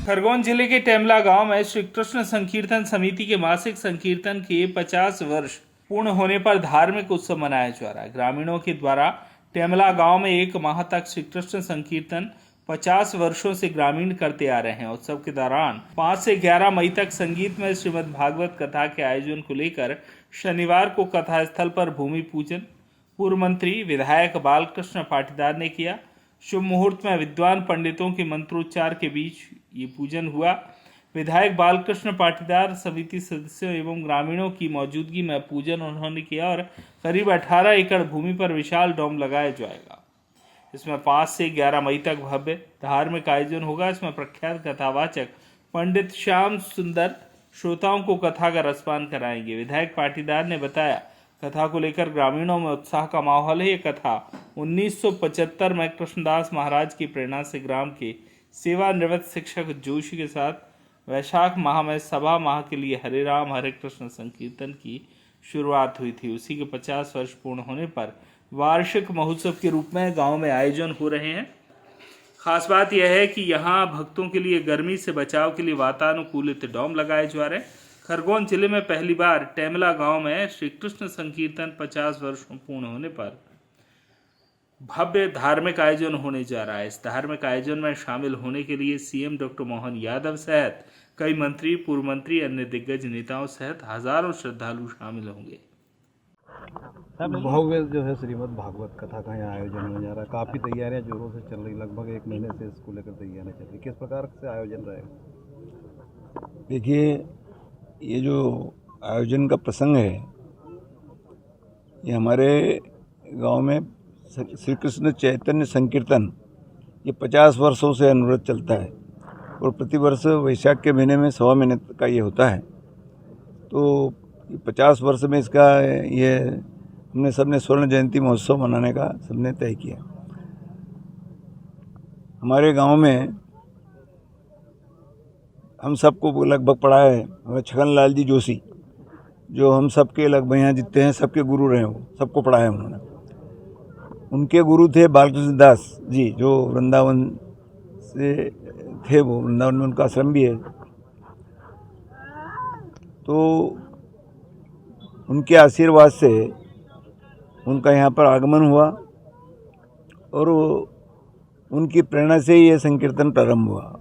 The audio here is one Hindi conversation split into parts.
खरगोन जिले के टेमला गांव में श्री कृष्ण संकीर्तन समिति के मासिक संकीर्तन के 50 वर्ष पूर्ण होने पर धार्मिक उत्सव मनाया जा रहा है। ग्रामीणों के द्वारा टेमला गांव में एक माह तक श्री कृष्ण संकीर्तन 50 वर्षों से ग्रामीण करते आ रहे हैं। उत्सव के दौरान 5 से 11 मई तक संगीत में श्रीमद् भागवत कथा के आयोजन को लेकर शनिवार को कथा स्थल पर भूमि पूजन पूर्व मंत्री विधायक बालकृष्ण पाटीदार ने किया। शुभ मुहूर्त में विद्वान पंडितों के मंत्रोच्चार के बीच ये पूजन हुआ। विधायक बालकृष्ण पाटीदार समिति सदस्यों एवं ग्रामीणों की मौजूदगी में पूजन उन्होंने किया और करीब 18 एकड़ भूमि पर विशाल डोम लगाया जाएगा। इसमें 5 से 11 मई तक भव्य धार्मिक आयोजन होगा। इसमें प्रख्यात कथावाचक पंडित श्याम सुंदर श्रोताओं को कथा का रसपान कराएंगे। विधायक पाटीदार ने बताया, कथा को लेकर ग्रामीणों में उत्साह का माहौल है। ये कथा 1975 में कृष्णदास महाराज की प्रेरणा से ग्राम के सेवानिवृत्त शिक्षक जोशी के साथ वैशाख माह में सभा माह के लिए हरे राम हरे कृष्ण संकीर्तन की शुरुआत हुई थी। उसी के 50 वर्ष पूर्ण होने पर वार्षिक महोत्सव के रूप में गांव में आयोजन हो रहे हैं। खास बात यह है कि यहां भक्तों के लिए गर्मी से बचाव के लिए वातानुकूलित डोम लगाए जा रहे हैं। खरगोन जिले में पहली बार टेमला गांव में श्री कृष्ण संकीर्तन 50 वर्ष पूर्ण होने पर भव्य धार्मिक आयोजन होने जा रहा है। इस धार्मिक आयोजन में शामिल होने के लिए सीएम डॉक्टर मोहन यादव सहित कई मंत्री, पूर्व मंत्री, अन्य दिग्गज नेताओं सहित हजारों श्रद्धालु शामिल होंगे। भव्य जो है श्रीमद् भागवत कथा का यहाँ आयोजन होने जा रहा है। काफ़ी तैयारियां जोरों से चल रही, लगभग 1 महीने से इसको लेकर तैयारियां चल रही। किस प्रकार से आयोजन रहेगा? देखिए, ये जो आयोजन का प्रसंग है, ये हमारे गांव में श्री कृष्ण चैतन्य संकीर्तन ये 50 वर्षों से अनुरत चलता है और प्रतिवर्ष वैशाख के महीने में 1.25 महीने का ये होता है। तो 50 वर्ष में इसका ये हमने सबने स्वर्ण जयंती महोत्सव मनाने का सबने तय किया। हमारे गांव में हम सबको लगभग पढ़ा है हमें छगन लाल जी जोशी, जो हम सबके लगभग यहाँ जितने हैं सबके गुरु रहे, वो सबको पढ़ा है उन्होंने। उनके गुरु थे बालकृष्ण दास जी, जो वृंदावन से थे, वो वृंदावन में उनका आश्रम भी है। तो उनके आशीर्वाद से उनका यहाँ पर आगमन हुआ और उनकी प्रेरणा से ही ये संकीर्तन प्रारंभ हुआ।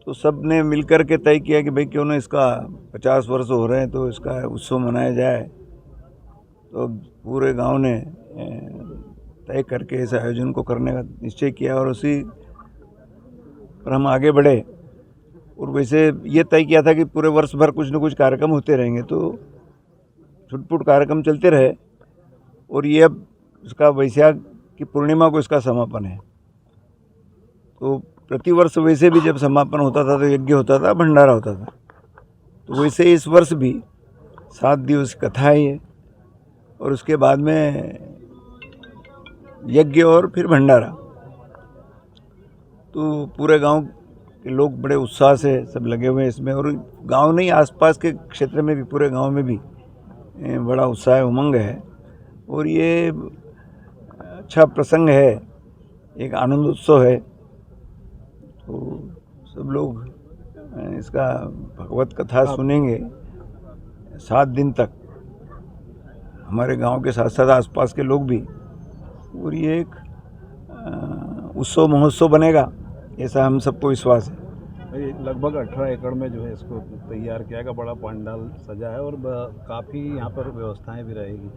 तो सब ने मिलकर के तय किया कि भाई क्यों ना इसका 50 वर्ष हो रहे हैं तो इसका उत्सव मनाया जाए। तो पूरे गांव ने तय करके इस आयोजन को करने का निश्चय किया और उसी पर हम आगे बढ़े। और वैसे ये तय किया था कि पूरे वर्ष भर कुछ न कुछ कार्यक्रम होते रहेंगे, तो छुटपुट कार्यक्रम चलते रहे। और ये अब इसका वैशाख की पूर्णिमा को इसका समापन है। तो प्रतिवर्ष वैसे भी जब समापन होता था तो यज्ञ होता था, भंडारा होता था। तो वैसे इस वर्ष भी 7 दिवस कथा है और उसके बाद में यज्ञ और फिर भंडारा। तो पूरे गांव के लोग बड़े उत्साह से सब लगे हुए हैं इसमें, और गांव नहीं आसपास के क्षेत्र में भी, पूरे गांव में भी बड़ा उत्साह उमंग है। और ये अच्छा प्रसंग है, एक आनंद उत्सव है। तो सब लोग इसका भगवत कथा सुनेंगे 7 दिन तक, हमारे गांव के साथ साथ आसपास के लोग भी। और ये एक उत्सव महोत्सव बनेगा, ऐसा हम सबको विश्वास है। लगभग 18 एकड़ में जो है इसको तैयार किया गया, बड़ा पंडाल सजा है और काफ़ी यहाँ पर व्यवस्थाएं भी रहेगी।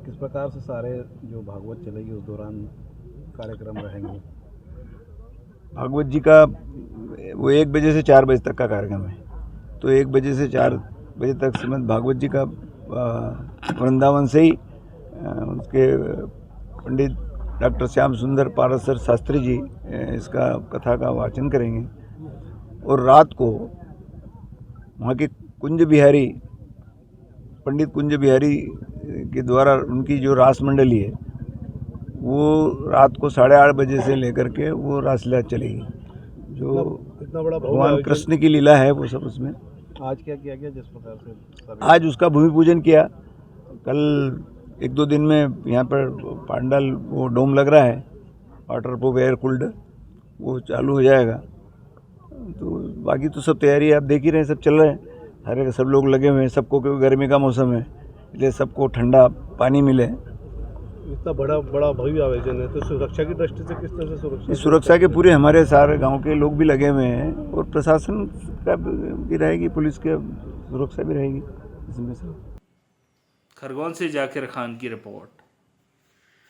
किस प्रकार से सारे जो भागवत चलेगी उस दौरान कार्यक्रम रहेंगे? भागवत जी का वो 1 बजे से 4 बजे तक का कार्यक्रम है। तो 1 बजे से 4 बजे तक श्रीमद् भागवत जी का वृंदावन से ही उसके पंडित डॉक्टर श्याम सुंदर पारसर शास्त्री जी इसका कथा का वाचन करेंगे। और रात को वहाँ के कुंज बिहारी, पंडित कुंज बिहारी के द्वारा उनकी जो रास मंडली है, वो रात को 8:30 बजे से लेकर के वो रासलीला चलेगी। जो इतना बड़ा भगवान कृष्ण की लीला है वो सब उसमें। आज क्या किया गया जिस प्रकार से? आज उसका भूमि पूजन किया। कल 1-2 दिन में यहाँ पर पांडाल वो डोम लग रहा है, वाटर प्रूफ एयर कूल्ड, वो चालू हो जाएगा। तो बाकी तो सब तैयारी आप देख ही रहे हैं, सब चल रहे हैं, हर एक सब लोग लगे हुए हैं, सबको, क्योंकि गर्मी का मौसम है इसलिए सबको ठंडा पानी मिले। इतना बड़ा भव्य आयोजन है, तो सुरक्षा की दृष्टि से किस तरह से इस सुरक्षा के पूरे हमारे सारे गांव के लोग भी लगे हुए हैं और प्रशासन का भी रहेगी, पुलिस की सुरक्षा भी रहेगी इसमें से। खरगोन से जाकिर खान की रिपोर्ट।